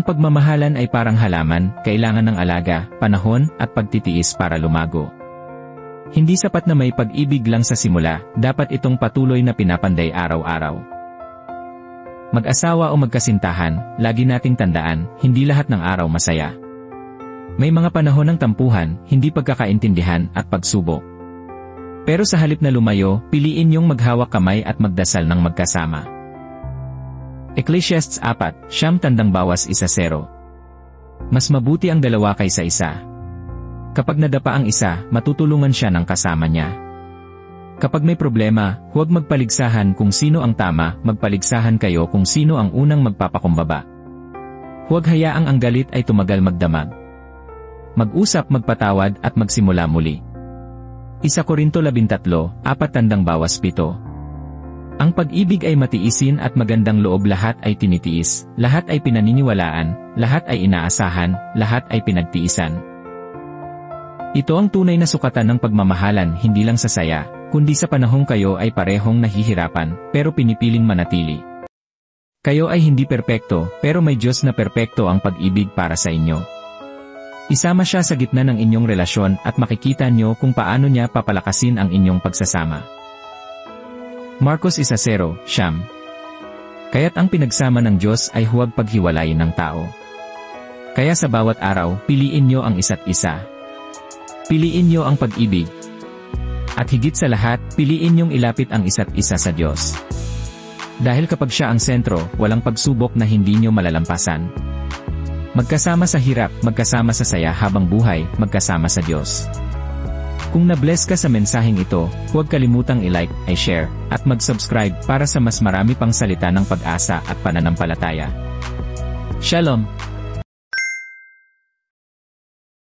pagmamahalan ay parang halaman, kailangan ng alaga, panahon, at pagtitiis para lumago. Hindi sapat na may pag-ibig lang sa simula, dapat itong patuloy na pinapanday araw-araw. Mag-asawa o magkasintahan, lagi nating tandaan, hindi lahat ng araw masaya. May mga panahon ng tampuhan, hindi pagkakaintindihan, at pagsubok. Pero sa halip na lumayo, piliin niyong maghawak kamay at magdasal ng magkasama. Ecclesiastes 4:9 Mas mabuti ang dalawa kaysa isa. Kapag nadapa ang isa, matutulungan siya ng kasama niya. Kapag may problema, huwag magpaligsahan kung sino ang tama, magpaligsahan kayo kung sino ang unang magpapakumbaba. Huwag hayaang ang galit ay tumagal magdamag. Mag-usap, magpatawad at magsimula muli. 1 Korinto 13:4-7 Ang pag-ibig ay matiisin at magandang loob, lahat ay tinitiis, lahat ay pinaniniwalaan, lahat ay inaasahan, lahat ay pinagtiisan. Ito ang tunay na sukatan ng pagmamahalan, hindi lang sa saya, kundi sa panahong kayo ay parehong nahihirapan, pero pinipiling manatili. Kayo ay hindi perpekto, pero may Diyos na perpekto ang pag-ibig para sa inyo. Isama siya sa gitna ng inyong relasyon at makikita nyo kung paano niya papalakasin ang inyong pagsasama. Marcos 1:9 Kaya't ang pinagsama ng Diyos ay huwag paghiwalayin ng tao. Kaya sa bawat araw, piliin nyo ang isa't isa. Piliin nyo ang pag-ibig. At higit sa lahat, piliin nyong ilapit ang isa't isa sa Diyos. Dahil kapag siya ang sentro, walang pagsubok na hindi nyo malalampasan. Magkasama sa hirap, magkasama sa saya habang buhay, magkasama sa Diyos. Kung na-bless ka sa mensaheng ito, huwag kalimutang i-like, i-share, at mag-subscribe para sa mas marami pang salita ng pag-asa at pananampalataya. Shalom!